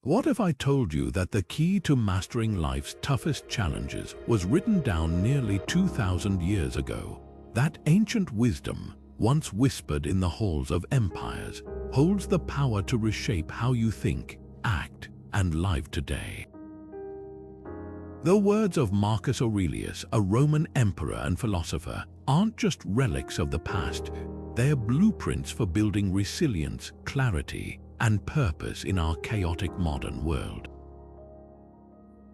What if I told you that the key to mastering life's toughest challenges was written down nearly 2,000 years ago? That ancient wisdom, once whispered in the halls of empires, holds the power to reshape how you think, act, and live today. The words of Marcus Aurelius, a Roman emperor and philosopher, aren't just relics of the past. They're blueprints for building resilience, clarity, and purpose in our chaotic modern world.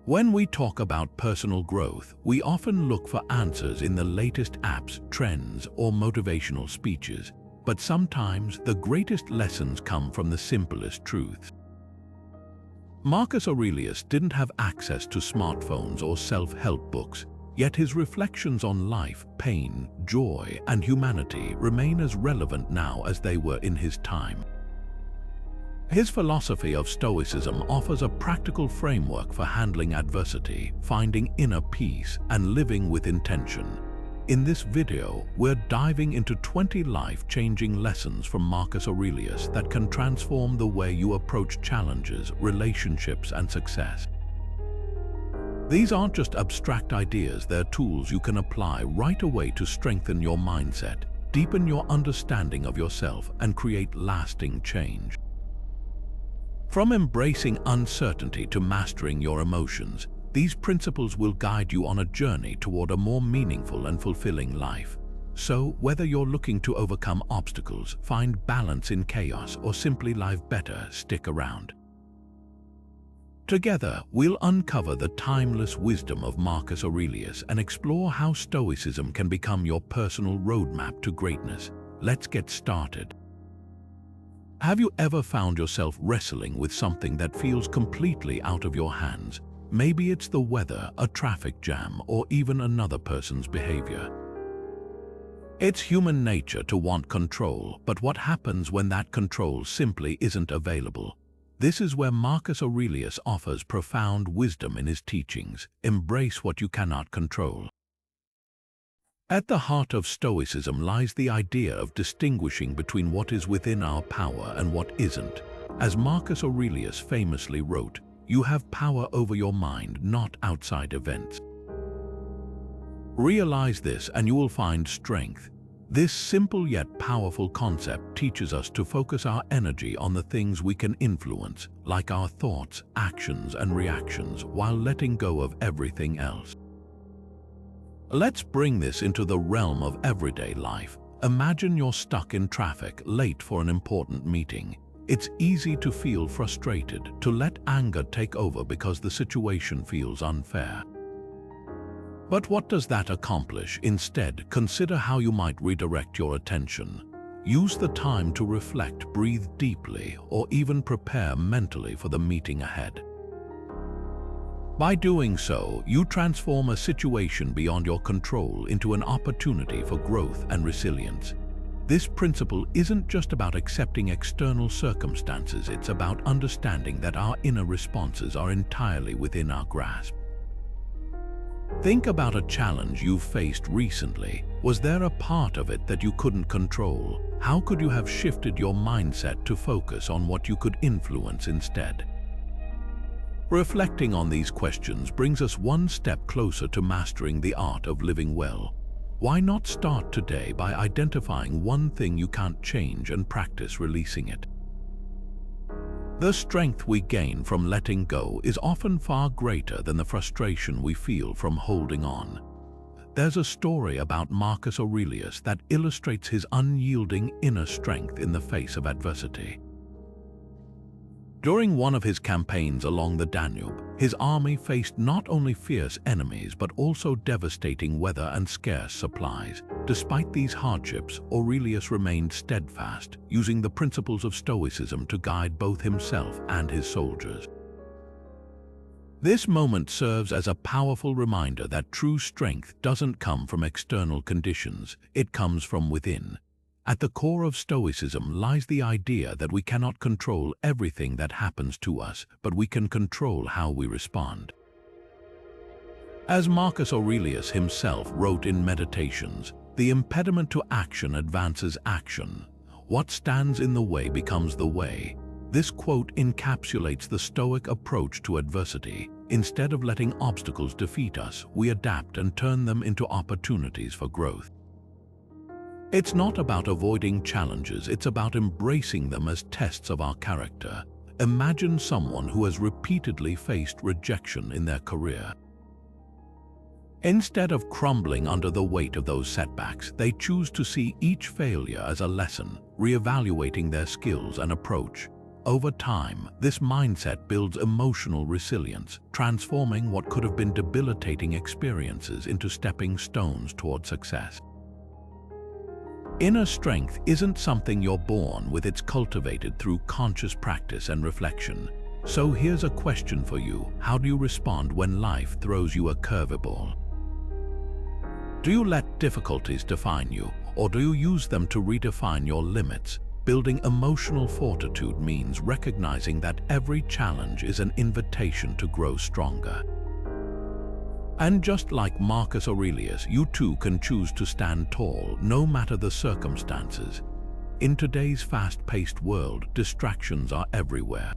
When we talk about personal growth, we often look for answers in the latest apps, trends, or motivational speeches, but sometimes the greatest lessons come from the simplest truths. Marcus Aurelius didn't have access to smartphones or self-help books, yet his reflections on life, pain, joy, and humanity remain as relevant now as they were in his time. His philosophy of Stoicism offers a practical framework for handling adversity, finding inner peace, and living with intention. In this video, we're diving into 20 life-changing lessons from Marcus Aurelius that can transform the way you approach challenges, relationships, and success. These aren't just abstract ideas, they're tools you can apply right away to strengthen your mindset, deepen your understanding of yourself, and create lasting change. From embracing uncertainty to mastering your emotions, these principles will guide you on a journey toward a more meaningful and fulfilling life. So, whether you're looking to overcome obstacles, find balance in chaos, or simply live better, stick around. Together, we'll uncover the timeless wisdom of Marcus Aurelius and explore how Stoicism can become your personal roadmap to greatness. Let's get started. Have you ever found yourself wrestling with something that feels completely out of your hands? Maybe it's the weather, a traffic jam, or even another person's behavior. It's human nature to want control, but what happens when that control simply isn't available? This is where Marcus Aurelius offers profound wisdom in his teachings. Embrace what you cannot control. At the heart of Stoicism lies the idea of distinguishing between what is within our power and what isn't. As Marcus Aurelius famously wrote, "You have power over your mind, not outside events." Realize this and you will find strength. This simple yet powerful concept teaches us to focus our energy on the things we can influence, like our thoughts, actions, and reactions, while letting go of everything else. Let's bring this into the realm of everyday life. Imagine you're stuck in traffic, late for an important meeting. It's easy to feel frustrated, to let anger take over because the situation feels unfair. But what does that accomplish? Instead, consider how you might redirect your attention. Use the time to reflect, breathe deeply, or even prepare mentally for the meeting ahead. By doing so, you transform a situation beyond your control into an opportunity for growth and resilience. This principle isn't just about accepting external circumstances, it's about understanding that our inner responses are entirely within our grasp. Think about a challenge you've faced recently. Was there a part of it that you couldn't control? How could you have shifted your mindset to focus on what you could influence instead? Reflecting on these questions brings us one step closer to mastering the art of living well. Why not start today by identifying one thing you can't change and practice releasing it? The strength we gain from letting go is often far greater than the frustration we feel from holding on. There's a story about Marcus Aurelius that illustrates his unyielding inner strength in the face of adversity. During one of his campaigns along the Danube, his army faced not only fierce enemies but also devastating weather and scarce supplies. Despite these hardships, Aurelius remained steadfast, using the principles of Stoicism to guide both himself and his soldiers. This moment serves as a powerful reminder that true strength doesn't come from external conditions, it comes from within. At the core of Stoicism lies the idea that we cannot control everything that happens to us, but we can control how we respond. As Marcus Aurelius himself wrote in Meditations, the impediment to action advances action. What stands in the way becomes the way. This quote encapsulates the Stoic approach to adversity. Instead of letting obstacles defeat us, we adapt and turn them into opportunities for growth. It's not about avoiding challenges, it's about embracing them as tests of our character. Imagine someone who has repeatedly faced rejection in their career. Instead of crumbling under the weight of those setbacks, they choose to see each failure as a lesson, reevaluating their skills and approach. Over time, this mindset builds emotional resilience, transforming what could have been debilitating experiences into stepping stones toward success. Inner strength isn't something you're born with, it's cultivated through conscious practice and reflection. So here's a question for you. How do you respond when life throws you a curveball? Do you let difficulties define you, or do you use them to redefine your limits? Building emotional fortitude means recognizing that every challenge is an invitation to grow stronger. And just like Marcus Aurelius, you too can choose to stand tall, no matter the circumstances. In today's fast-paced world, distractions are everywhere.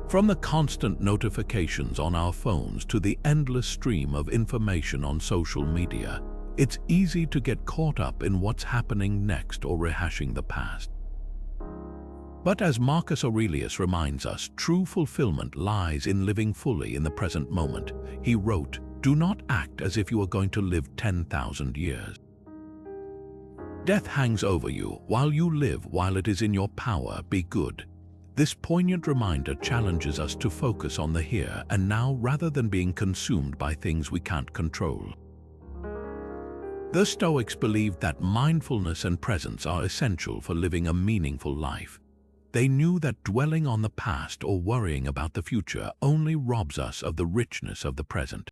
From the constant notifications on our phones to the endless stream of information on social media, it's easy to get caught up in what's happening next or rehashing the past. But as Marcus Aurelius reminds us, true fulfillment lies in living fully in the present moment. He wrote, "Do not act as if you are going to live 10,000 years. Death hangs over you. While you live, while it is in your power, be good." This poignant reminder challenges us to focus on the here and now rather than being consumed by things we can't control. The Stoics believed that mindfulness and presence are essential for living a meaningful life. They knew that dwelling on the past or worrying about the future only robs us of the richness of the present.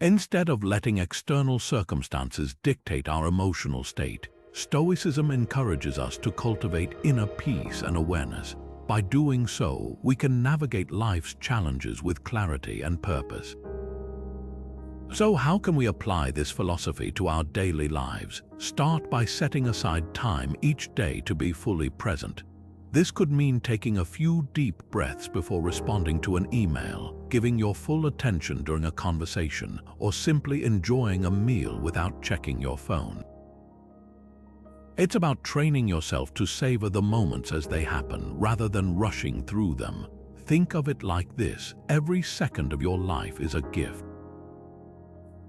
Instead of letting external circumstances dictate our emotional state, Stoicism encourages us to cultivate inner peace and awareness. By doing so, we can navigate life's challenges with clarity and purpose. So how can we apply this philosophy to our daily lives? Start by setting aside time each day to be fully present. This could mean taking a few deep breaths before responding to an email, giving your full attention during a conversation, or simply enjoying a meal without checking your phone. It's about training yourself to savor the moments as they happen, rather than rushing through them. Think of it like this: every second of your life is a gift.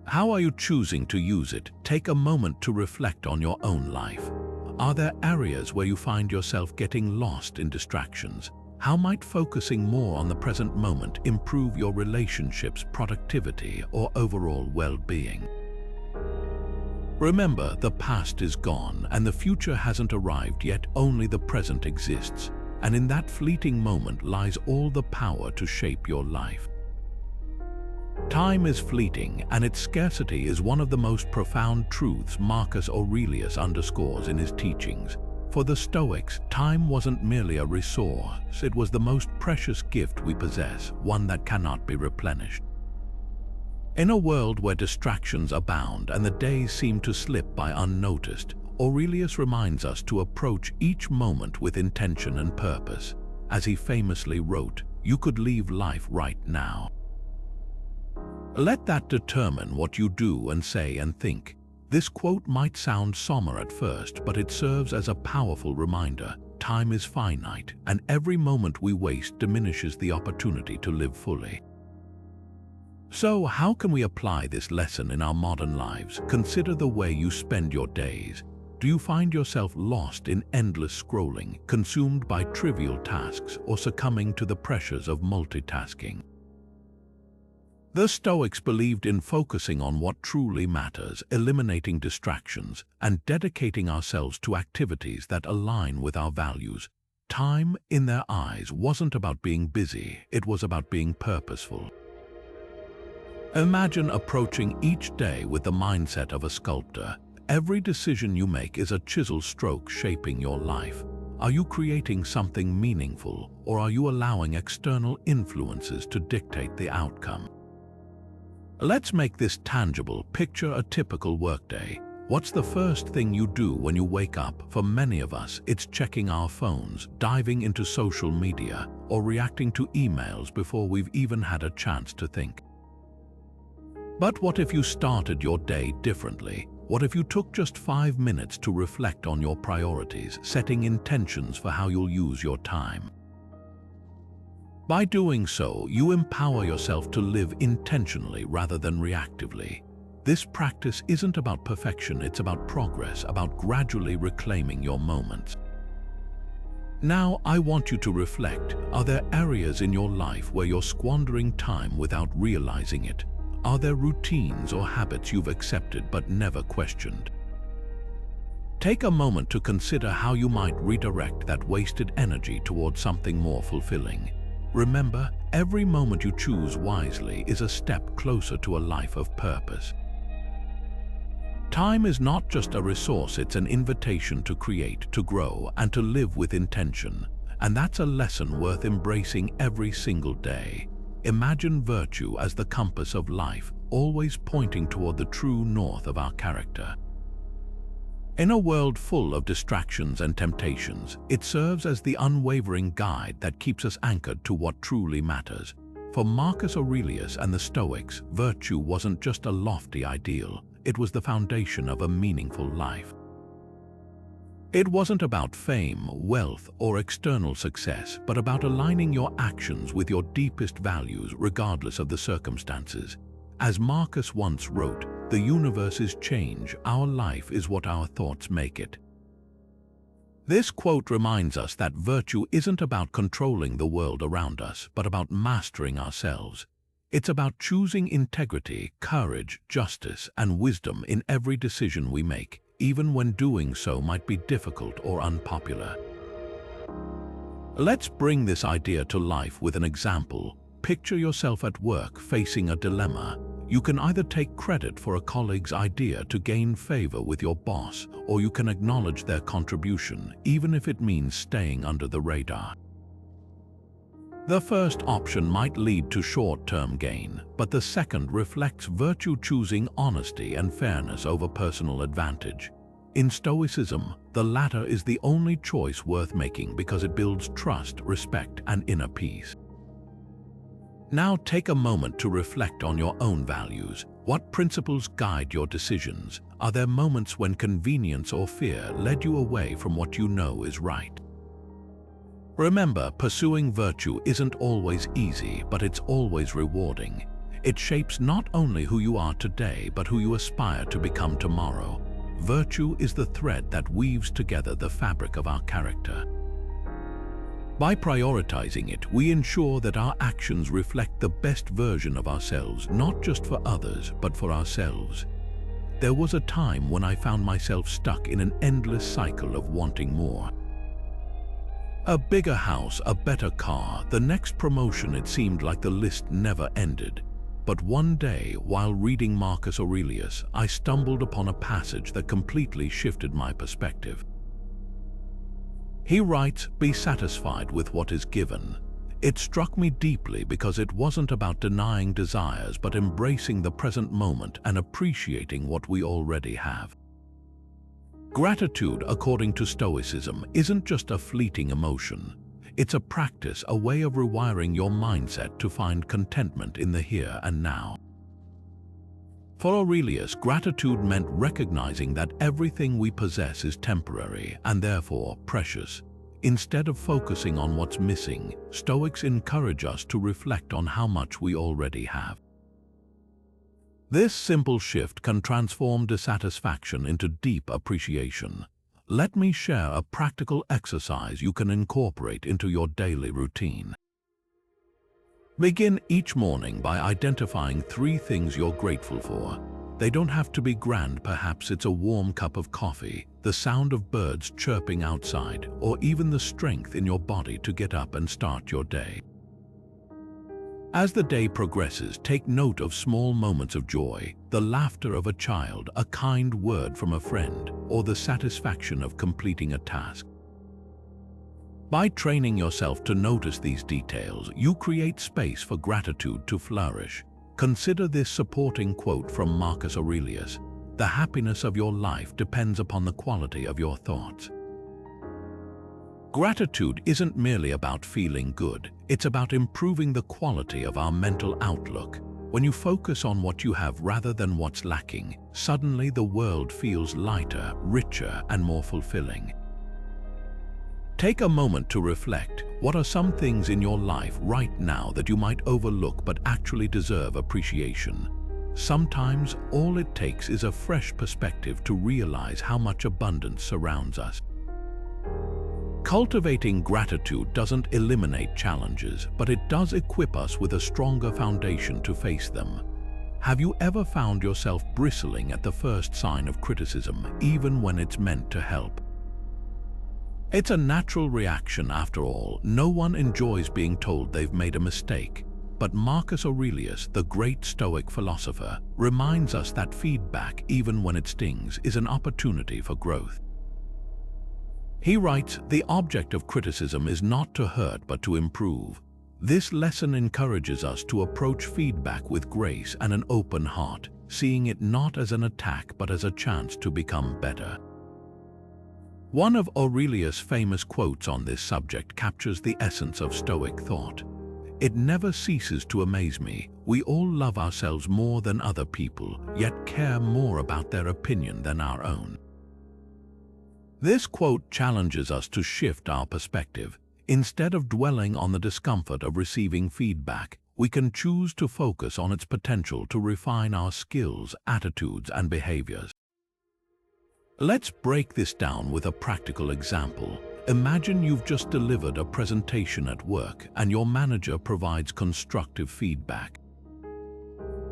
How are you choosing to use it? Take a moment to reflect on your own life. Are there areas where you find yourself getting lost in distractions? How might focusing more on the present moment improve your relationships, productivity, or overall well-being? Remember, the past is gone and the future hasn't arrived yet, only the present exists. And in that fleeting moment lies all the power to shape your life. Time is fleeting, and its scarcity is one of the most profound truths Marcus Aurelius underscores in his teachings. For the Stoics, time wasn't merely a resource, it was the most precious gift we possess, one that cannot be replenished. In a world where distractions abound and the days seem to slip by unnoticed, Aurelius reminds us to approach each moment with intention and purpose. As he famously wrote, "You could leave life right now." Let that determine what you do and say and think. This quote might sound somber at first, but it serves as a powerful reminder. Time is finite, and every moment we waste diminishes the opportunity to live fully. So, how can we apply this lesson in our modern lives? Consider the way you spend your days. Do you find yourself lost in endless scrolling, consumed by trivial tasks, or succumbing to the pressures of multitasking? The Stoics believed in focusing on what truly matters, eliminating distractions, and dedicating ourselves to activities that align with our values. Time, in their eyes, wasn't about being busy, it was about being purposeful. Imagine approaching each day with the mindset of a sculptor. Every decision you make is a chisel stroke shaping your life. Are you creating something meaningful, or are you allowing external influences to dictate the outcome? Let's make this tangible. Picture a typical workday. What's the first thing you do when you wake up? For many of us, it's checking our phones, diving into social media, or reacting to emails before we've even had a chance to think. But what if you started your day differently? What if you took just 5 minutes to reflect on your priorities, setting intentions for how you'll use your time? By doing so, you empower yourself to live intentionally rather than reactively. This practice isn't about perfection, it's about progress, about gradually reclaiming your moments. Now, I want you to reflect. Are there areas in your life where you're squandering time without realizing it? Are there routines or habits you've accepted but never questioned? Take a moment to consider how you might redirect that wasted energy towards something more fulfilling. Remember, every moment you choose wisely is a step closer to a life of purpose. Time is not just a resource, it's an invitation to create, to grow, and to live with intention. And that's a lesson worth embracing every single day. Imagine virtue as the compass of life, always pointing toward the true north of our character. In a world full of distractions and temptations, it serves as the unwavering guide that keeps us anchored to what truly matters. For Marcus Aurelius and the Stoics, virtue wasn't just a lofty ideal, it was the foundation of a meaningful life. It wasn't about fame, wealth, or external success, but about aligning your actions with your deepest values regardless of the circumstances. As Marcus once wrote, "The universe is change, our life is what our thoughts make it." This quote reminds us that virtue isn't about controlling the world around us, but about mastering ourselves. It's about choosing integrity, courage, justice, and wisdom in every decision we make, even when doing so might be difficult or unpopular. Let's bring this idea to life with an example. Picture yourself at work facing a dilemma. You can either take credit for a colleague's idea to gain favor with your boss, or you can acknowledge their contribution, even if it means staying under the radar. The first option might lead to short-term gain, but the second reflects virtue, choosing honesty and fairness over personal advantage. In Stoicism, the latter is the only choice worth making because it builds trust, respect, and inner peace. Now take a moment to reflect on your own values. What principles guide your decisions? Are there moments when convenience or fear led you away from what you know is right? Remember, pursuing virtue isn't always easy, but it's always rewarding. It shapes not only who you are today, but who you aspire to become tomorrow. Virtue is the thread that weaves together the fabric of our character. By prioritizing it, we ensure that our actions reflect the best version of ourselves, not just for others, but for ourselves. There was a time when I found myself stuck in an endless cycle of wanting more. A bigger house, a better car, the next promotion. It seemed like the list never ended. But one day, while reading Marcus Aurelius, I stumbled upon a passage that completely shifted my perspective. He writes, "Be satisfied with what is given." It struck me deeply because it wasn't about denying desires, but embracing the present moment and appreciating what we already have. Gratitude, according to Stoicism, isn't just a fleeting emotion. It's a practice, a way of rewiring your mindset to find contentment in the here and now. For Aurelius, gratitude meant recognizing that everything we possess is temporary and therefore precious. Instead of focusing on what's missing, Stoics encourage us to reflect on how much we already have. This simple shift can transform dissatisfaction into deep appreciation. Let me share a practical exercise you can incorporate into your daily routine. Begin each morning by identifying 3 things you're grateful for. They don't have to be grand. Perhaps it's a warm cup of coffee, the sound of birds chirping outside, or even the strength in your body to get up and start your day. As the day progresses, take note of small moments of joy, the laughter of a child, a kind word from a friend, or the satisfaction of completing a task. By training yourself to notice these details, you create space for gratitude to flourish. Consider this supporting quote from Marcus Aurelius: the happiness of your life depends upon the quality of your thoughts. Gratitude isn't merely about feeling good, it's about improving the quality of our mental outlook. When you focus on what you have rather than what's lacking, suddenly the world feels lighter, richer, and more fulfilling. Take a moment to reflect. What are some things in your life right now that you might overlook but actually deserve appreciation? Sometimes all it takes is a fresh perspective to realize how much abundance surrounds us. Cultivating gratitude doesn't eliminate challenges, but it does equip us with a stronger foundation to face them. Have you ever found yourself bristling at the first sign of criticism, even when it's meant to help? It's a natural reaction after all. No one enjoys being told they've made a mistake. But Marcus Aurelius, the great Stoic philosopher, reminds us that feedback, even when it stings, is an opportunity for growth. He writes, "The object of criticism is not to hurt but to improve." This lesson encourages us to approach feedback with grace and an open heart, seeing it not as an attack but as a chance to become better. One of Aurelius' famous quotes on this subject captures the essence of Stoic thought. "It never ceases to amaze me. We all love ourselves more than other people, yet care more about their opinion than our own." This quote challenges us to shift our perspective. Instead of dwelling on the discomfort of receiving feedback, we can choose to focus on its potential to refine our skills, attitudes, and behaviors. Let's break this down with a practical example. Imagine you've just delivered a presentation at work and your manager provides constructive feedback.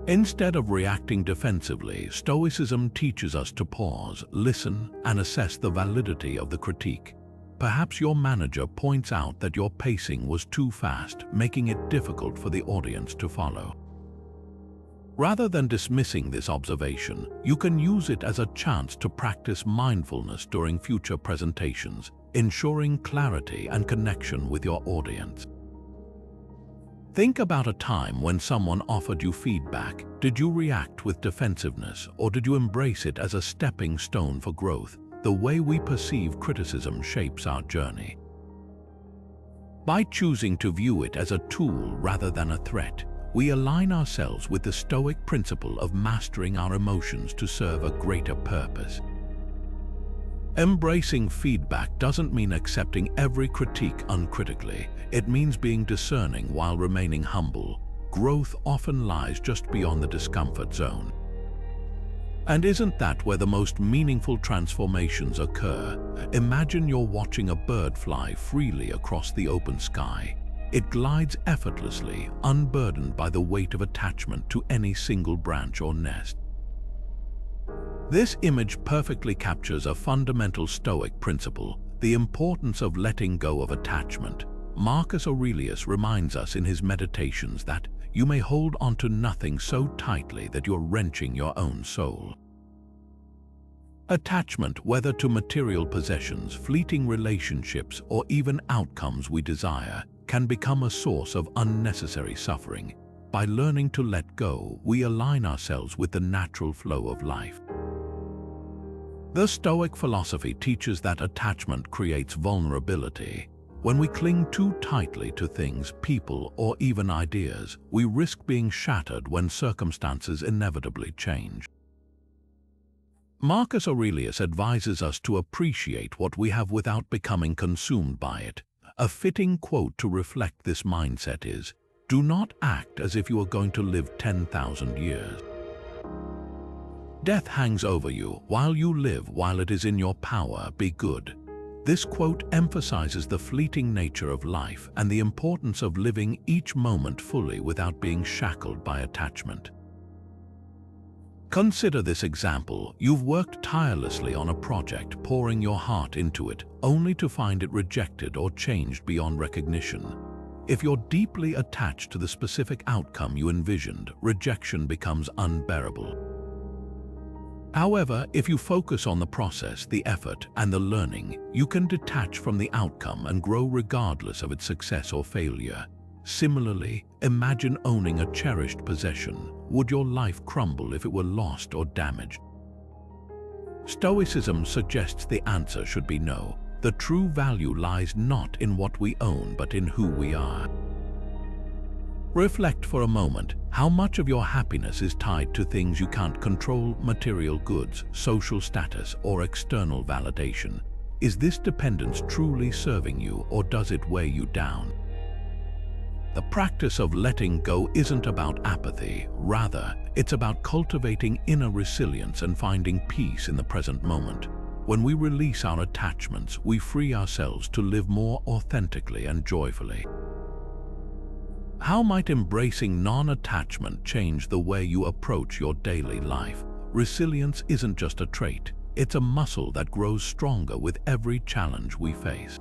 Instead of reacting defensively, Stoicism teaches us to pause, listen, and assess the validity of the critique. Perhaps your manager points out that your pacing was too fast, making it difficult for the audience to follow. Rather than dismissing this observation, you can use it as a chance to practice mindfulness during future presentations, ensuring clarity and connection with your audience. Think about a time when someone offered you feedback. Did you react with defensiveness, or did you embrace it as a stepping stone for growth? The way we perceive criticism shapes our journey. By choosing to view it as a tool rather than a threat, we align ourselves with the Stoic principle of mastering our emotions to serve a greater purpose. Embracing feedback doesn't mean accepting every critique uncritically. It means being discerning while remaining humble. Growth often lies just beyond the discomfort zone. And isn't that where the most meaningful transformations occur? Imagine you're watching a bird fly freely across the open sky. It glides effortlessly, unburdened by the weight of attachment to any single branch or nest. This image perfectly captures a fundamental Stoic principle, the importance of letting go of attachment. Marcus Aurelius reminds us in his Meditations that you may hold onto nothing so tightly that you're wrenching your own soul. Attachment, whether to material possessions, fleeting relationships, or even outcomes we desire, can become a source of unnecessary suffering. By learning to let go, we align ourselves with the natural flow of life. The Stoic philosophy teaches that attachment creates vulnerability. When we cling too tightly to things, people, or even ideas, we risk being shattered when circumstances inevitably change. Marcus Aurelius advises us to appreciate what we have without becoming consumed by it. A fitting quote to reflect this mindset is, "Do not act as if you are going to live 10,000 years. Death hangs over you. While you live, while it is in your power, be good." This quote emphasizes the fleeting nature of life and the importance of living each moment fully without being shackled by attachment. Consider this example. You've worked tirelessly on a project, pouring your heart into it, only to find it rejected or changed beyond recognition. If you're deeply attached to the specific outcome you envisioned, rejection becomes unbearable. However, if you focus on the process, the effort, and the learning, you can detach from the outcome and grow regardless of its success or failure. Similarly, imagine owning a cherished possession. Would your life crumble if it were lost or damaged? Stoicism suggests the answer should be no. The true value lies not in what we own, but in who we are. Reflect for a moment. How much of your happiness is tied to things you can't control: material goods, social status, or external validation? Is this dependence truly serving you, or does it weigh you down? The practice of letting go isn't about apathy. Rather, it's about cultivating inner resilience and finding peace in the present moment. When we release our attachments, we free ourselves to live more authentically and joyfully. How might embracing non-attachment change the way you approach your daily life? Resilience isn't just a trait, it's a muscle that grows stronger with every challenge we face.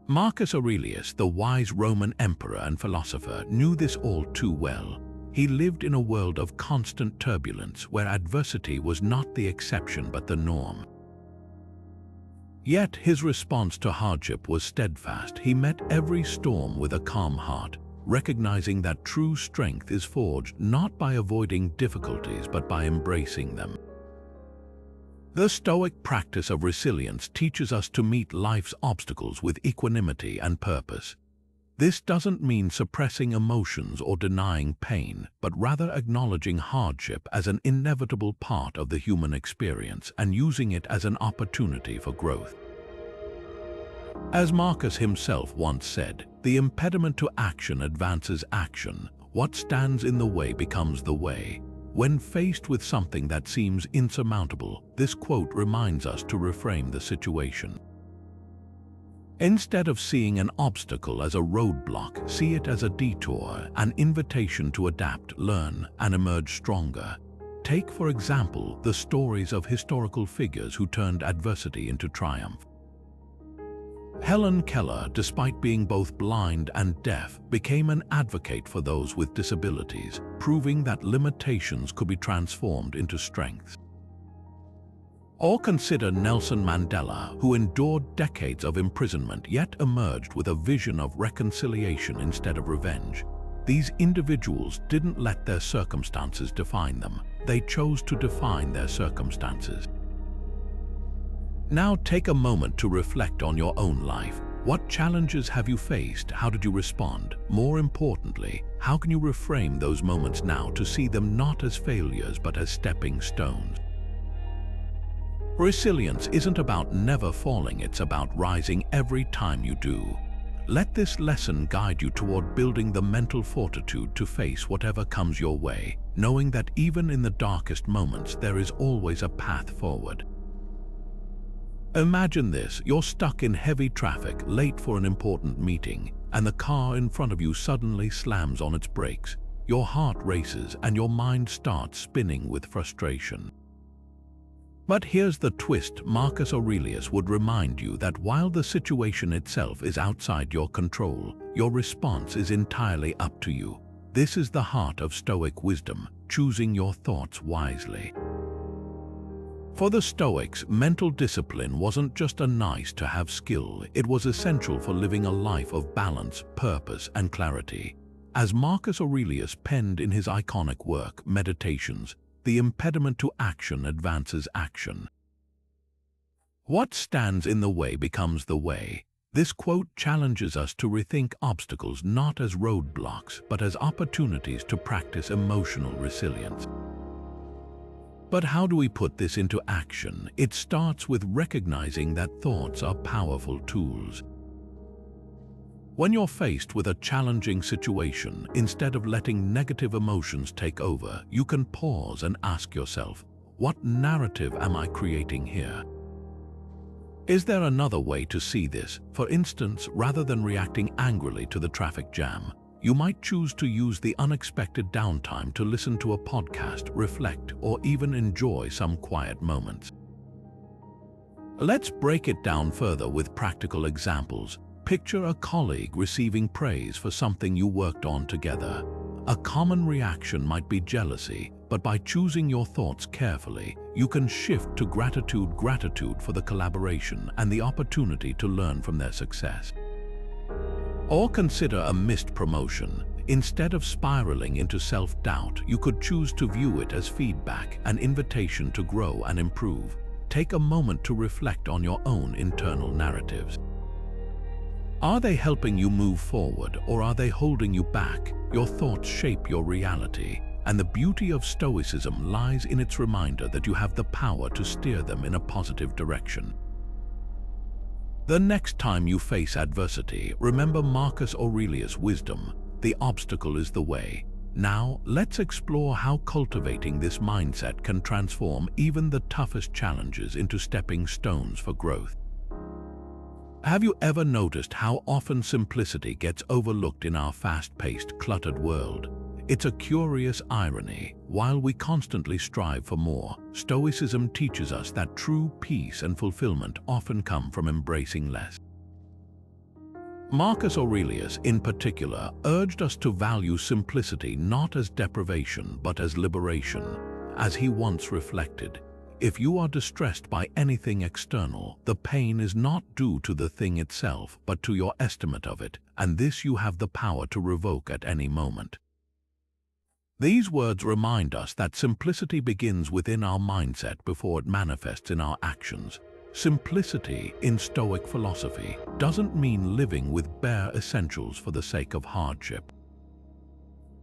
Marcus Aurelius, the wise Roman emperor and philosopher, knew this all too well. He lived in a world of constant turbulence where adversity was not the exception but the norm. Yet his response to hardship was steadfast. He met every storm with a calm heart, recognizing that true strength is forged not by avoiding difficulties but by embracing them. The Stoic practice of resilience teaches us to meet life's obstacles with equanimity and purpose. This doesn't mean suppressing emotions or denying pain, but rather acknowledging hardship as an inevitable part of the human experience and using it as an opportunity for growth. As Marcus himself once said, "The impediment to action advances action. What stands in the way becomes the way." When faced with something that seems insurmountable, this quote reminds us to reframe the situation. Instead of seeing an obstacle as a roadblock, see it as a detour, an invitation to adapt, learn, and emerge stronger. Take, for example, the stories of historical figures who turned adversity into triumph. Helen Keller, despite being both blind and deaf, became an advocate for those with disabilities, proving that limitations could be transformed into strengths. Or consider Nelson Mandela, who endured decades of imprisonment yet emerged with a vision of reconciliation instead of revenge. These individuals didn't let their circumstances define them. They chose to define their circumstances. Now take a moment to reflect on your own life. What challenges have you faced? How did you respond? More importantly, how can you reframe those moments now to see them not as failures but as stepping stones? Resilience isn't about never falling, it's about rising every time you do. Let this lesson guide you toward building the mental fortitude to face whatever comes your way, knowing that even in the darkest moments there is always a path forward. Imagine this: you're stuck in heavy traffic, late for an important meeting, and the car in front of you suddenly slams on its brakes. Your heart races and your mind starts spinning with frustration. But here's the twist: Marcus Aurelius would remind you that while the situation itself is outside your control, your response is entirely up to you. This is the heart of Stoic wisdom, choosing your thoughts wisely. For the Stoics, mental discipline wasn't just a nice-to-have skill, it was essential for living a life of balance, purpose, and clarity. As Marcus Aurelius penned in his iconic work, Meditations, the impediment to action advances action. What stands in the way becomes the way. This quote challenges us to rethink obstacles not as roadblocks, but as opportunities to practice emotional resilience. But how do we put this into action? It starts with recognizing that thoughts are powerful tools. When you're faced with a challenging situation, instead of letting negative emotions take over, you can pause and ask yourself, what narrative am I creating here? Is there another way to see this? For instance, rather than reacting angrily to the traffic jam, you might choose to use the unexpected downtime to listen to a podcast, reflect, or even enjoy some quiet moments. Let's break it down further with practical examples. Picture a colleague receiving praise for something you worked on together. A common reaction might be jealousy, but by choosing your thoughts carefully, you can shift to gratitude for the collaboration and the opportunity to learn from their success. Or consider a missed promotion. Instead of spiraling into self-doubt, you could choose to view it as feedback, an invitation to grow and improve. Take a moment to reflect on your own internal narratives. Are they helping you move forward, or are they holding you back? Your thoughts shape your reality, and the beauty of Stoicism lies in its reminder that you have the power to steer them in a positive direction. The next time you face adversity, remember Marcus Aurelius' wisdom: the obstacle is the way. Now, let's explore how cultivating this mindset can transform even the toughest challenges into stepping stones for growth. Have you ever noticed how often simplicity gets overlooked in our fast-paced, cluttered world? It's a curious irony. While we constantly strive for more, Stoicism teaches us that true peace and fulfillment often come from embracing less. Marcus Aurelius, in particular, urged us to value simplicity not as deprivation but as liberation. As he once reflected, if you are distressed by anything external, the pain is not due to the thing itself but to your estimate of it, and this you have the power to revoke at any moment. These words remind us that simplicity begins within our mindset before it manifests in our actions. Simplicity in Stoic philosophy doesn't mean living with bare essentials for the sake of hardship.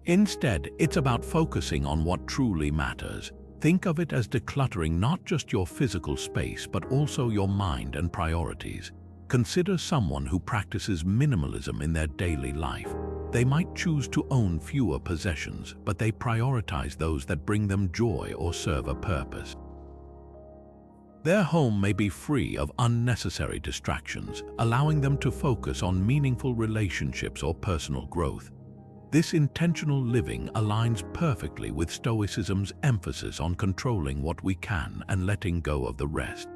Instead, it's about focusing on what truly matters. Think of it as decluttering not just your physical space but also your mind and priorities. Consider someone who practices minimalism in their daily life. They might choose to own fewer possessions, but they prioritize those that bring them joy or serve a purpose. Their home may be free of unnecessary distractions, allowing them to focus on meaningful relationships or personal growth. This intentional living aligns perfectly with Stoicism's emphasis on controlling what we can and letting go of the rest.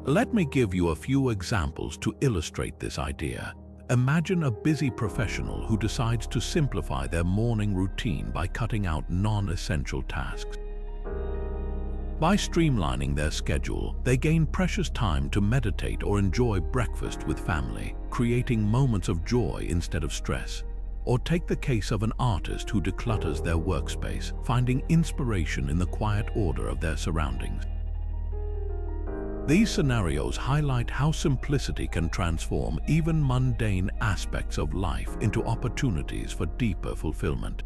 Let me give you a few examples to illustrate this idea. Imagine a busy professional who decides to simplify their morning routine by cutting out non-essential tasks. By streamlining their schedule, they gain precious time to meditate or enjoy breakfast with family, creating moments of joy instead of stress. Or take the case of an artist who declutters their workspace, finding inspiration in the quiet order of their surroundings. These scenarios highlight how simplicity can transform even mundane aspects of life into opportunities for deeper fulfillment.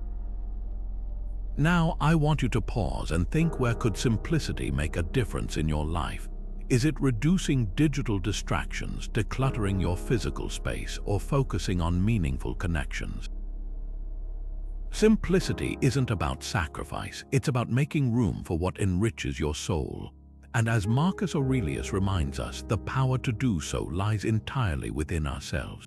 Now, I want you to pause and think, where could simplicity make a difference in your life? Is it reducing digital distractions, decluttering your physical space, or focusing on meaningful connections? Simplicity isn't about sacrifice, it's about making room for what enriches your soul. And as Marcus Aurelius reminds us, the power to do so lies entirely within ourselves.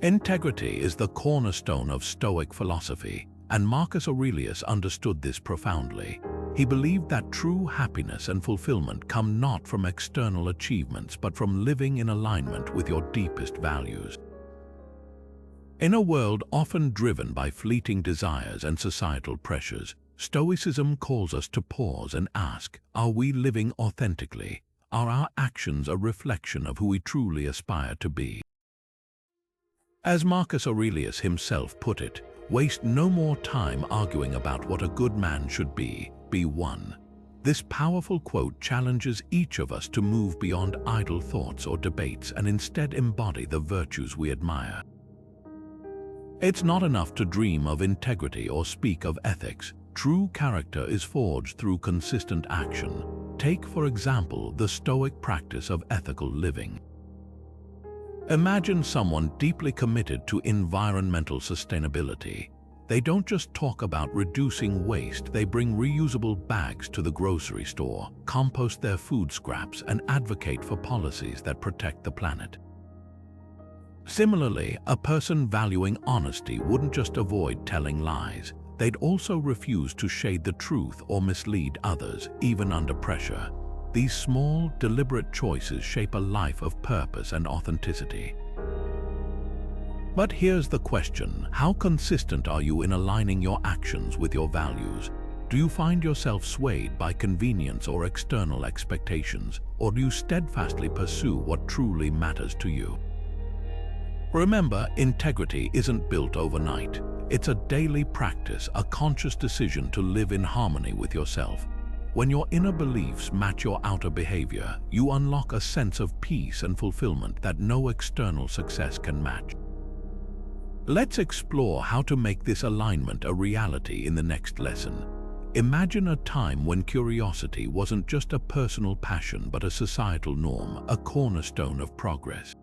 Integrity is the cornerstone of Stoic philosophy, and Marcus Aurelius understood this profoundly. He believed that true happiness and fulfillment come not from external achievements but from living in alignment with your deepest values. In a world often driven by fleeting desires and societal pressures, Stoicism calls us to pause and ask, are we living authentically? Are our actions a reflection of who we truly aspire to be? As Marcus Aurelius himself put it, waste no more time arguing about what a good man should be one. This powerful quote challenges each of us to move beyond idle thoughts or debates and instead embody the virtues we admire. It's not enough to dream of integrity or speak of ethics. True character is forged through consistent action. Take, for example, the Stoic practice of ethical living. Imagine someone deeply committed to environmental sustainability. They don't just talk about reducing waste, they bring reusable bags to the grocery store, compost their food scraps, and advocate for policies that protect the planet. Similarly, a person valuing honesty wouldn't just avoid telling lies. They'd also refuse to shade the truth or mislead others, even under pressure. These small, deliberate choices shape a life of purpose and authenticity. But here's the question: how consistent are you in aligning your actions with your values? Do you find yourself swayed by convenience or external expectations, or do you steadfastly pursue what truly matters to you? Remember, integrity isn't built overnight. It's a daily practice, a conscious decision to live in harmony with yourself. When your inner beliefs match your outer behavior, you unlock a sense of peace and fulfillment that no external success can match. Let's explore how to make this alignment a reality in the next lesson. Imagine a time when curiosity wasn't just a personal passion but a societal norm, a cornerstone of progress.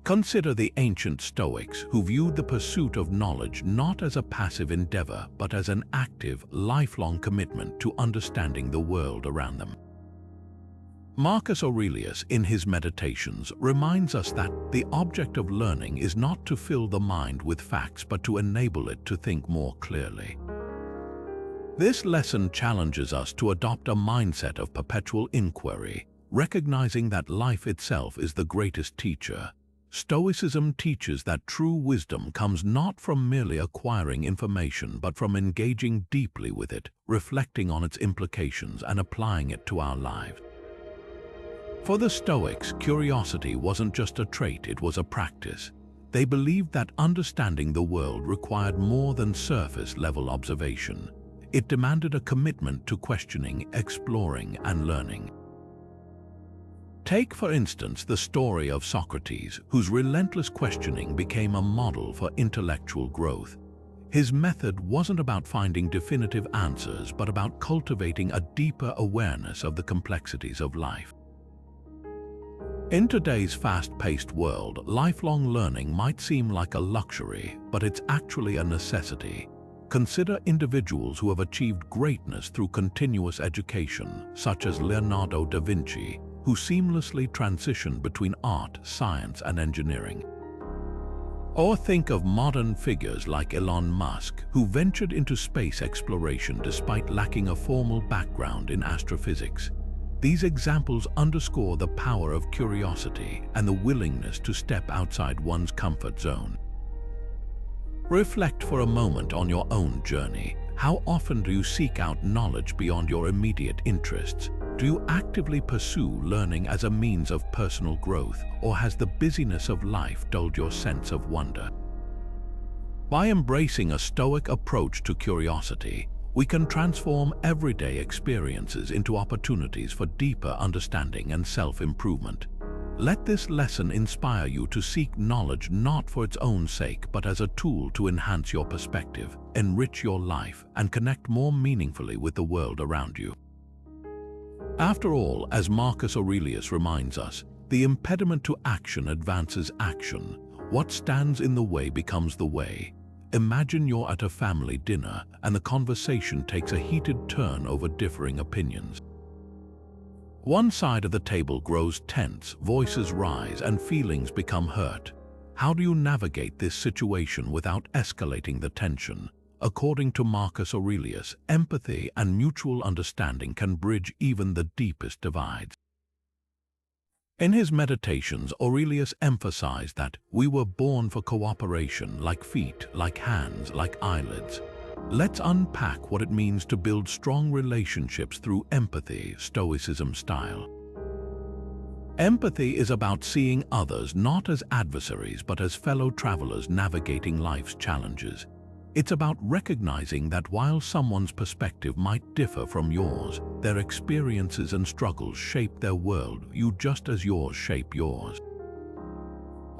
Consider the ancient Stoics, who viewed the pursuit of knowledge not as a passive endeavor but as an active, lifelong commitment to understanding the world around them. Marcus Aurelius, in his Meditations, reminds us that the object of learning is not to fill the mind with facts but to enable it to think more clearly. This lesson challenges us to adopt a mindset of perpetual inquiry, recognizing that life itself is the greatest teacher. Stoicism teaches that true wisdom comes not from merely acquiring information but from engaging deeply with it, reflecting on its implications and applying it to our lives. For the Stoics, curiosity wasn't just a trait, it was a practice. They believed that understanding the world required more than surface-level observation. It demanded a commitment to questioning, exploring, and learning. Take, for instance, the story of Socrates, whose relentless questioning became a model for intellectual growth. His method wasn't about finding definitive answers, but about cultivating a deeper awareness of the complexities of life. In today's fast-paced world, lifelong learning might seem like a luxury, but it's actually a necessity. Consider individuals who have achieved greatness through continuous education, such as Leonardo da Vinci, who seamlessly transitioned between art, science, and engineering. Or think of modern figures like Elon Musk, who ventured into space exploration despite lacking a formal background in astrophysics. These examples underscore the power of curiosity and the willingness to step outside one's comfort zone. Reflect for a moment on your own journey. How often do you seek out knowledge beyond your immediate interests? Do you actively pursue learning as a means of personal growth, or has the busyness of life dulled your sense of wonder? By embracing a Stoic approach to curiosity, we can transform everyday experiences into opportunities for deeper understanding and self-improvement. Let this lesson inspire you to seek knowledge not for its own sake, but as a tool to enhance your perspective, enrich your life, and connect more meaningfully with the world around you. After all, as Marcus Aurelius reminds us, the impediment to action advances action. What stands in the way becomes the way. Imagine you're at a family dinner and the conversation takes a heated turn over differing opinions. One side of the table grows tense, voices rise, and feelings become hurt. How do you navigate this situation without escalating the tension? According to Marcus Aurelius, empathy and mutual understanding can bridge even the deepest divides. In his Meditations, Aurelius emphasized that we were born for cooperation, like feet, like hands, like eyelids. Let's unpack what it means to build strong relationships through empathy, Stoicism style. Empathy is about seeing others not as adversaries but as fellow travelers navigating life's challenges. It's about recognizing that while someone's perspective might differ from yours, their experiences and struggles shape their world, just as yours shape yours.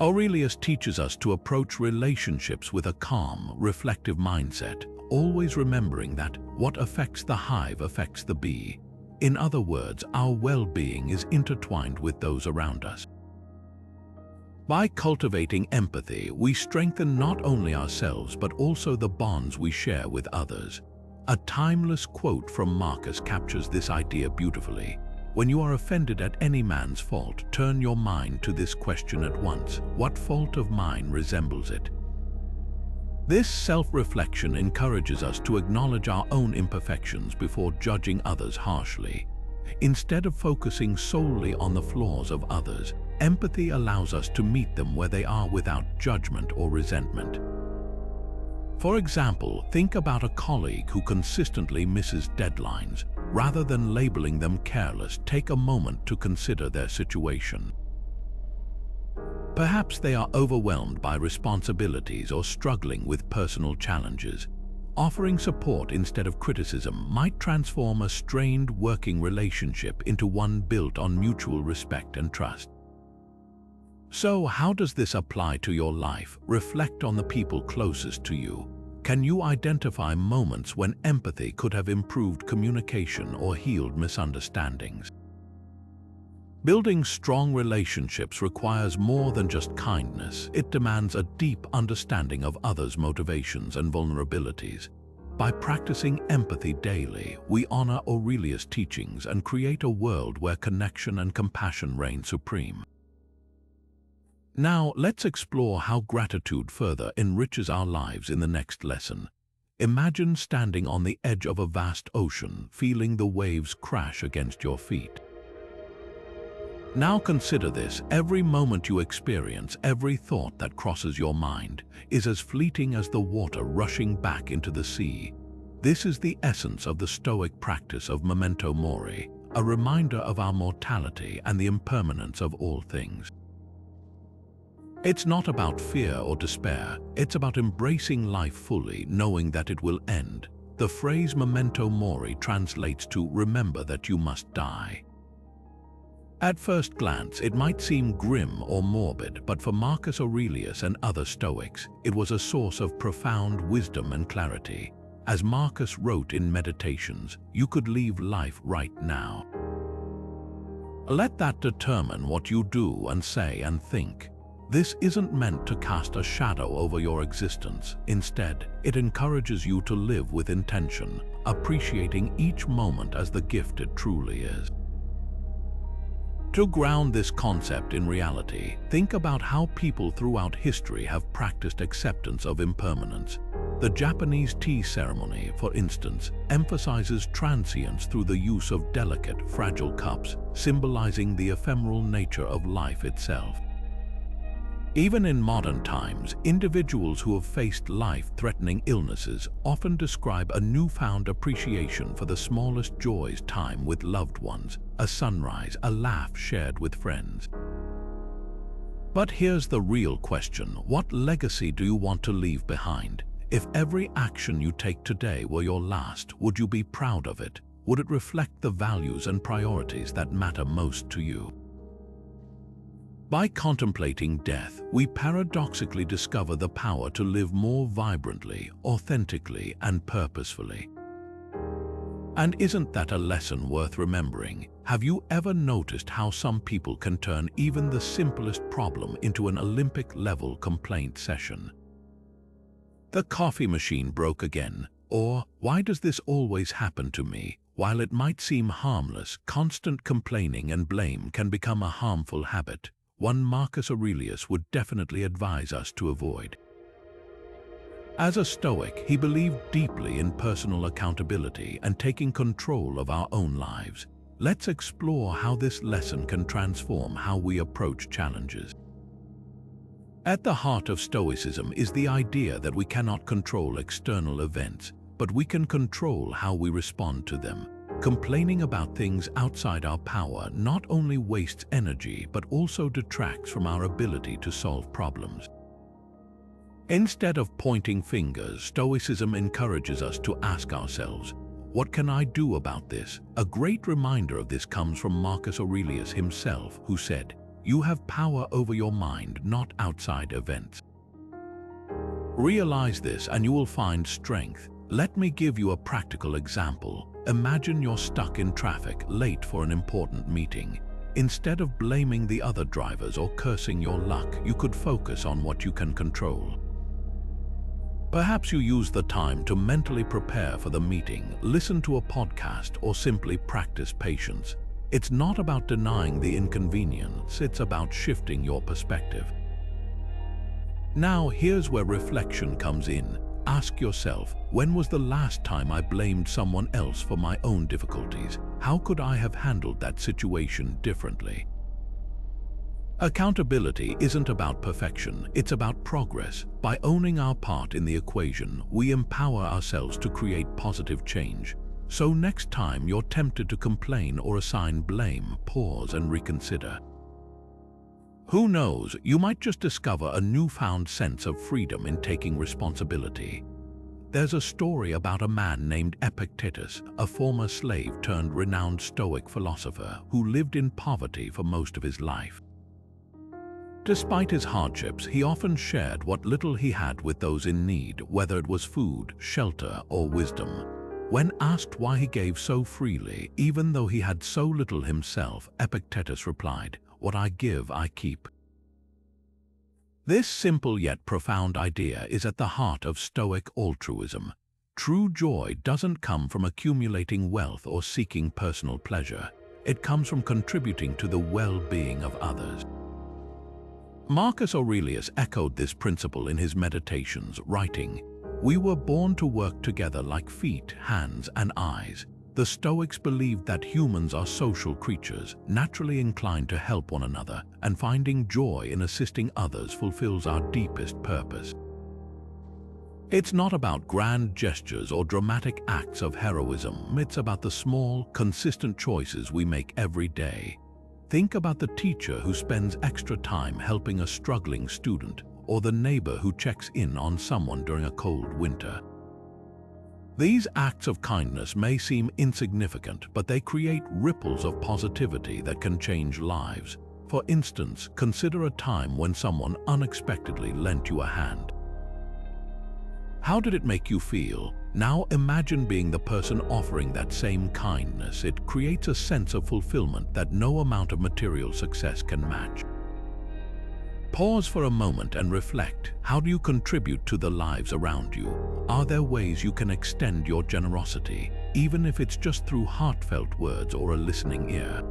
Aurelius teaches us to approach relationships with a calm, reflective mindset, always remembering that what affects the hive affects the bee. In other words, our well-being is intertwined with those around us. By cultivating empathy, we strengthen not only ourselves but also the bonds we share with others. A timeless quote from Marcus captures this idea beautifully. When you are offended at any man's fault, turn your mind to this question at once: what fault of mine resembles it? This self-reflection encourages us to acknowledge our own imperfections before judging others harshly. Instead of focusing solely on the flaws of others, empathy allows us to meet them where they are without judgment or resentment. For example, think about a colleague who consistently misses deadlines. Rather than labeling them careless, take a moment to consider their situation. Perhaps they are overwhelmed by responsibilities or struggling with personal challenges. Offering support instead of criticism might transform a strained working relationship into one built on mutual respect and trust. So, how does this apply to your life? Reflect on the people closest to you. Can you identify moments when empathy could have improved communication or healed misunderstandings? Building strong relationships requires more than just kindness. It demands a deep understanding of others' motivations and vulnerabilities. By practicing empathy daily, we honor Aurelius' teachings and create a world where connection and compassion reign supreme. Now, let's explore how gratitude further enriches our lives in the next lesson. Imagine standing on the edge of a vast ocean, feeling the waves crash against your feet. Now consider this: every moment you experience, every thought that crosses your mind, is as fleeting as the water rushing back into the sea. This is the essence of the Stoic practice of Memento Mori, a reminder of our mortality and the impermanence of all things. It's not about fear or despair, it's about embracing life fully, knowing that it will end. The phrase Memento Mori translates to "remember that you must die." At first glance, it might seem grim or morbid, but for Marcus Aurelius and other Stoics, it was a source of profound wisdom and clarity. As Marcus wrote in Meditations, "You could leave life right now." Let that determine what you do and say and think. This isn't meant to cast a shadow over your existence. Instead, it encourages you to live with intention, appreciating each moment as the gift it truly is. To ground this concept in reality, think about how people throughout history have practiced acceptance of impermanence. The Japanese tea ceremony, for instance, emphasizes transience through the use of delicate, fragile cups, symbolizing the ephemeral nature of life itself. Even in modern times, individuals who have faced life-threatening illnesses often describe a newfound appreciation for the smallest joys: time with loved ones, a sunrise, a laugh shared with friends. But here's the real question: what legacy do you want to leave behind? If every action you take today were your last, would you be proud of it? Would it reflect the values and priorities that matter most to you? By contemplating death, we paradoxically discover the power to live more vibrantly, authentically, and purposefully. And isn't that a lesson worth remembering? Have you ever noticed how some people can turn even the simplest problem into an Olympic-level complaint session? "The coffee machine broke again," or "Why does this always happen to me?" While it might seem harmless, constant complaining and blame can become a harmful habit, one Marcus Aurelius would definitely advise us to avoid. As a Stoic, he believed deeply in personal accountability and taking control of our own lives. Let's explore how this lesson can transform how we approach challenges. At the heart of Stoicism is the idea that we cannot control external events, but we can control how we respond to them. Complaining about things outside our power not only wastes energy but also detracts from our ability to solve problems. Instead of pointing fingers, Stoicism encourages us to ask ourselves, "What can I do about this?" A great reminder of this comes from Marcus Aurelius himself, who said, "You have power over your mind, not outside events." Realize this and you will find strength. Let me give you a practical example. Imagine you're stuck in traffic, late for an important meeting. Instead of blaming the other drivers or cursing your luck, you could focus on what you can control. Perhaps you use the time to mentally prepare for the meeting, listen to a podcast, or simply practice patience. It's not about denying the inconvenience, it's about shifting your perspective. Now, here's where reflection comes in. Ask yourself, when was the last time I blamed someone else for my own difficulties? How could I have handled that situation differently? Accountability isn't about perfection, it's about progress. By owning our part in the equation, we empower ourselves to create positive change. So next time you're tempted to complain or assign blame, pause and reconsider. Who knows, you might just discover a newfound sense of freedom in taking responsibility. There's a story about a man named Epictetus, a former slave turned renowned Stoic philosopher who lived in poverty for most of his life. Despite his hardships, he often shared what little he had with those in need, whether it was food, shelter, or wisdom. When asked why he gave so freely, even though he had so little himself, Epictetus replied, "What I give, I keep." This simple yet profound idea is at the heart of Stoic altruism. True joy doesn't come from accumulating wealth or seeking personal pleasure. It comes from contributing to the well-being of others. Marcus Aurelius echoed this principle in his Meditations, writing, "We were born to work together like feet, hands, and eyes." The Stoics believed that humans are social creatures, naturally inclined to help one another, and finding joy in assisting others fulfills our deepest purpose. It's not about grand gestures or dramatic acts of heroism. It's about the small, consistent choices we make every day. Think about the teacher who spends extra time helping a struggling student, or the neighbor who checks in on someone during a cold winter. These acts of kindness may seem insignificant, but they create ripples of positivity that can change lives. For instance, consider a time when someone unexpectedly lent you a hand. How did it make you feel? Now imagine being the person offering that same kindness. It creates a sense of fulfillment that no amount of material success can match. Pause for a moment and reflect. How do you contribute to the lives around you? Are there ways you can extend your generosity, even if it's just through heartfelt words or a listening ear?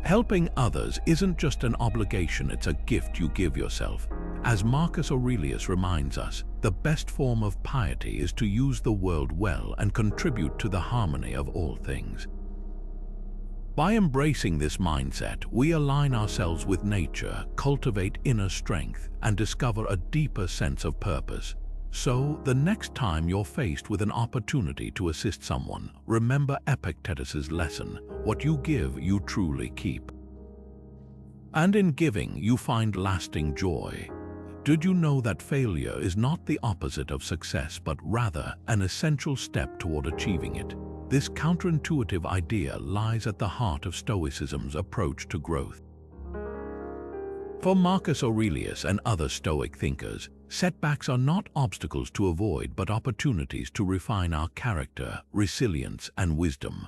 Helping others isn't just an obligation, it's a gift you give yourself. As Marcus Aurelius reminds us, the best form of piety is to use the world well and contribute to the harmony of all things. By embracing this mindset, we align ourselves with nature, cultivate inner strength, and discover a deeper sense of purpose. So, the next time you're faced with an opportunity to assist someone, remember Epictetus's lesson: what you give, you truly keep. And in giving, you find lasting joy. Did you know that failure is not the opposite of success, but rather an essential step toward achieving it? This counterintuitive idea lies at the heart of Stoicism's approach to growth. For Marcus Aurelius and other Stoic thinkers, setbacks are not obstacles to avoid, but opportunities to refine our character, resilience, and wisdom.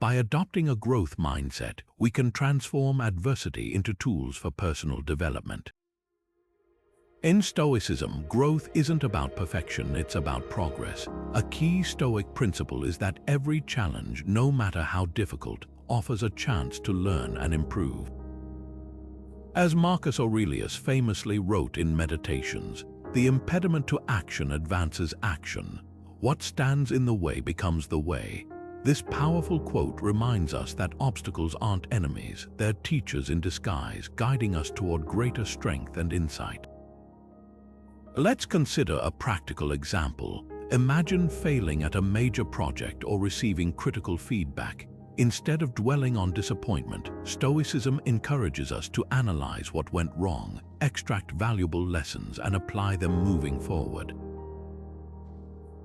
By adopting a growth mindset, we can transform adversity into tools for personal development. In Stoicism, growth isn't about perfection, it's about progress. A key Stoic principle is that every challenge, no matter how difficult, offers a chance to learn and improve. As Marcus Aurelius famously wrote in Meditations, "The impediment to action advances action. What stands in the way becomes the way." This powerful quote reminds us that obstacles aren't enemies, they're teachers in disguise, guiding us toward greater strength and insight. Let's consider a practical example. Imagine failing at a major project or receiving critical feedback. Instead of dwelling on disappointment, Stoicism encourages us to analyze what went wrong, extract valuable lessons, and apply them moving forward.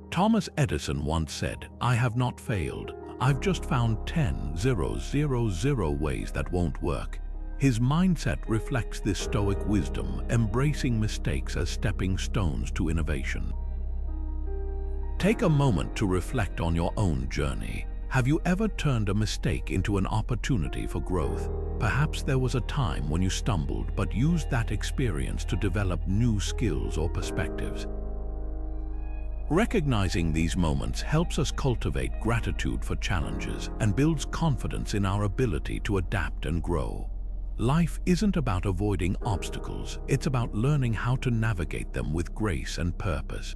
Thomas Edison once said, "I have not failed. I've just found 10,000 ways that won't work." His mindset reflects this Stoic wisdom, embracing mistakes as stepping stones to innovation. Take a moment to reflect on your own journey. Have you ever turned a mistake into an opportunity for growth? Perhaps there was a time when you stumbled but used that experience to develop new skills or perspectives. Recognizing these moments helps us cultivate gratitude for challenges and builds confidence in our ability to adapt and grow. Life isn't about avoiding obstacles, it's about learning how to navigate them with grace and purpose.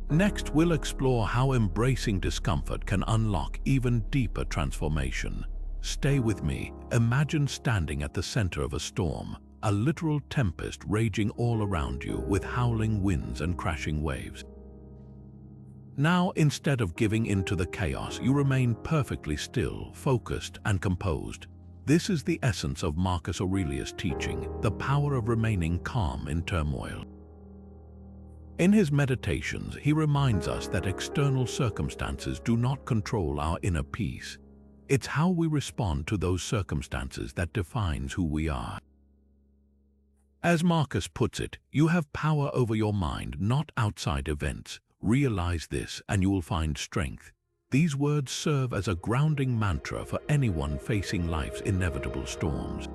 Next, we'll explore how embracing discomfort can unlock even deeper transformation. Stay with me. Imagine standing at the center of a storm, a literal tempest raging all around you with howling winds and crashing waves. Now, instead of giving in to the chaos, you remain perfectly still, focused, and composed. This is the essence of Marcus Aurelius' teaching, the power of remaining calm in turmoil. In his meditations, he reminds us that external circumstances do not control our inner peace. It's how we respond to those circumstances that defines who we are. As Marcus puts it, you have power over your mind, not outside events. Realize this and you will find strength. These words serve as a grounding mantra for anyone facing life's inevitable storms.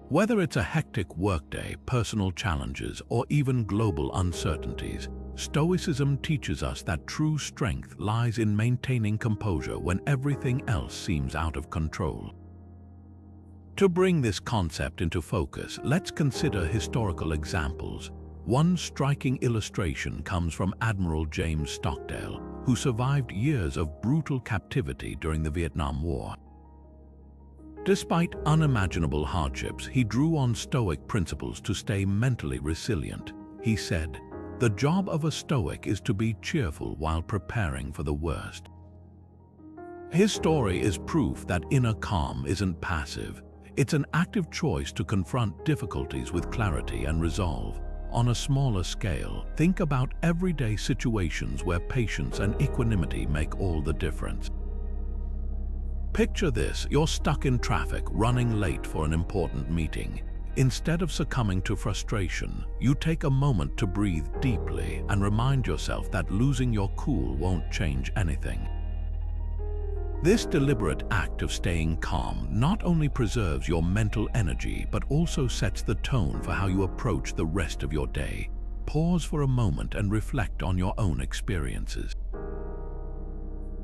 Whether it's a hectic workday, personal challenges, or even global uncertainties, Stoicism teaches us that true strength lies in maintaining composure when everything else seems out of control. To bring this concept into focus, let's consider historical examples. One striking illustration comes from Admiral James Stockdale, who survived years of brutal captivity during the Vietnam War. Despite unimaginable hardships, he drew on Stoic principles to stay mentally resilient. He said, "The job of a Stoic is to be cheerful while preparing for the worst." His story is proof that inner calm isn't passive. It's an active choice to confront difficulties with clarity and resolve. On a smaller scale, think about everyday situations where patience and equanimity make all the difference. Picture this: you're stuck in traffic, running late for an important meeting. Instead of succumbing to frustration, you take a moment to breathe deeply and remind yourself that losing your cool won't change anything. This deliberate act of staying calm not only preserves your mental energy but also sets the tone for how you approach the rest of your day. Pause for a moment and reflect on your own experiences.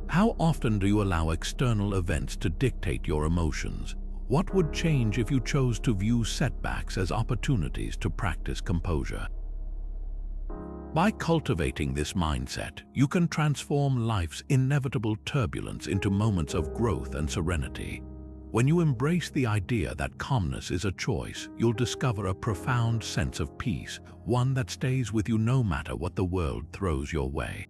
How often do you allow external events to dictate your emotions? What would change if you chose to view setbacks as opportunities to practice composure? By cultivating this mindset, you can transform life's inevitable turbulence into moments of growth and serenity. When you embrace the idea that calmness is a choice, you'll discover a profound sense of peace, one that stays with you no matter what the world throws your way.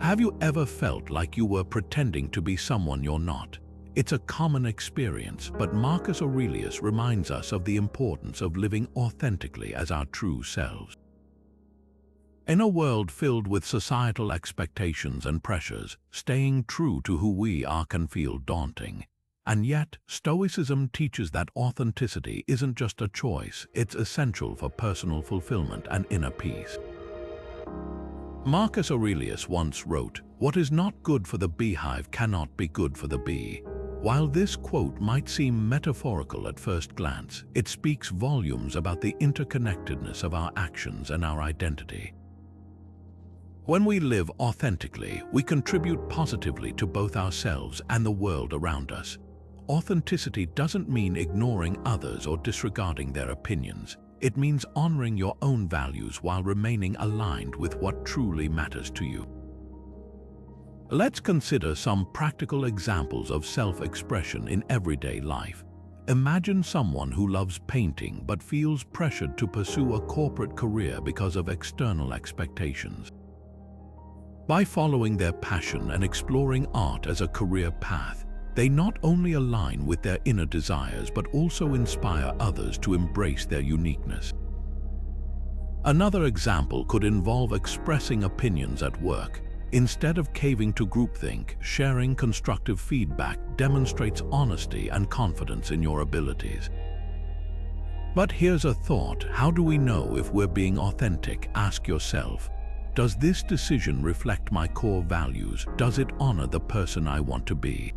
Have you ever felt like you were pretending to be someone you're not? It's a common experience, but Marcus Aurelius reminds us of the importance of living authentically as our true selves. In a world filled with societal expectations and pressures, staying true to who we are can feel daunting. And yet, Stoicism teaches that authenticity isn't just a choice, it's essential for personal fulfillment and inner peace. Marcus Aurelius once wrote, "What is not good for the beehive cannot be good for the bee." While this quote might seem metaphorical at first glance, it speaks volumes about the interconnectedness of our actions and our identity. When we live authentically, we contribute positively to both ourselves and the world around us. Authenticity doesn't mean ignoring others or disregarding their opinions. It means honoring your own values while remaining aligned with what truly matters to you. Let's consider some practical examples of self-expression in everyday life. Imagine someone who loves painting but feels pressured to pursue a corporate career because of external expectations. By following their passion and exploring art as a career path, they not only align with their inner desires but also inspire others to embrace their uniqueness. Another example could involve expressing opinions at work. Instead of caving to groupthink, sharing constructive feedback demonstrates honesty and confidence in your abilities. But here's a thought: how do we know if we're being authentic? Ask yourself, does this decision reflect my core values? Does it honor the person I want to be?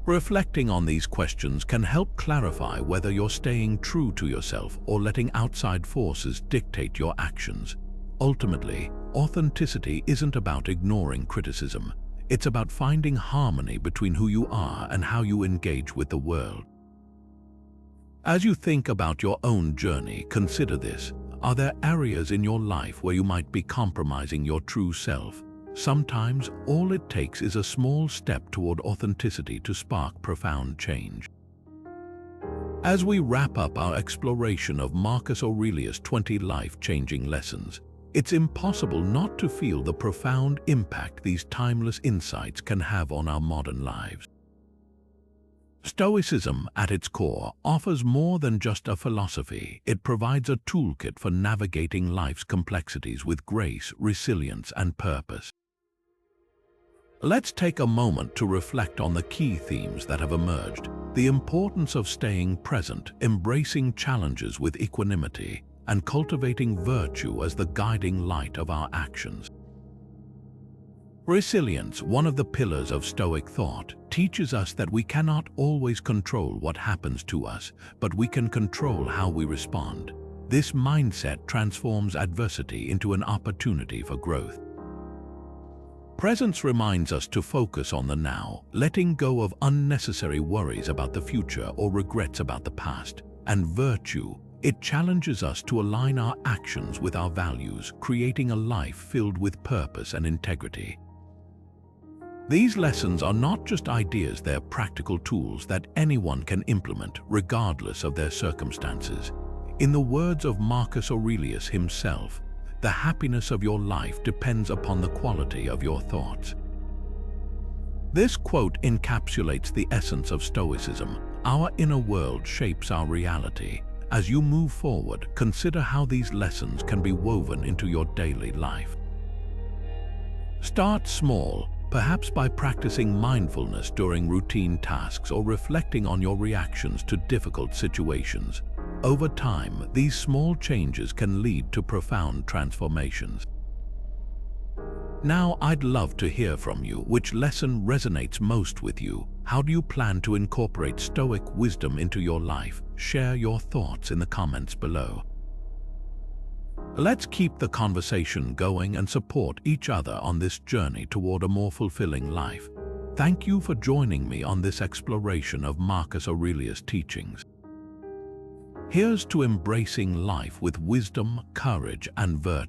Reflecting on these questions can help clarify whether you're staying true to yourself or letting outside forces dictate your actions. Ultimately, authenticity isn't about ignoring criticism. It's about finding harmony between who you are and how you engage with the world. As you think about your own journey, consider this. Are there areas in your life where you might be compromising your true self? Sometimes, all it takes is a small step toward authenticity to spark profound change. As we wrap up our exploration of Marcus Aurelius' 20 life-changing lessons, it's impossible not to feel the profound impact these timeless insights can have on our modern lives. Stoicism, at its core, offers more than just a philosophy. It provides a toolkit for navigating life's complexities with grace, resilience, and purpose. Let's take a moment to reflect on the key themes that have emerged: the importance of staying present, embracing challenges with equanimity, and cultivating virtue as the guiding light of our actions. Resilience, one of the pillars of Stoic thought, teaches us that we cannot always control what happens to us, but we can control how we respond. This mindset transforms adversity into an opportunity for growth. Presence reminds us to focus on the now, letting go of unnecessary worries about the future or regrets about the past. And virtue, it challenges us to align our actions with our values, creating a life filled with purpose and integrity. These lessons are not just ideas, they're practical tools that anyone can implement regardless of their circumstances. In the words of Marcus Aurelius himself, the happiness of your life depends upon the quality of your thoughts. This quote encapsulates the essence of Stoicism. Our inner world shapes our reality. As you move forward, consider how these lessons can be woven into your daily life. Start small, perhaps by practicing mindfulness during routine tasks or reflecting on your reactions to difficult situations. Over time, these small changes can lead to profound transformations. Now, I'd love to hear from you. Which lesson resonates most with you? How do you plan to incorporate Stoic wisdom into your life? Share your thoughts in the comments below. Let's keep the conversation going and support each other on this journey toward a more fulfilling life. Thank you for joining me on this exploration of Marcus Aurelius' teachings. Here's to embracing life with wisdom, courage, and virtue.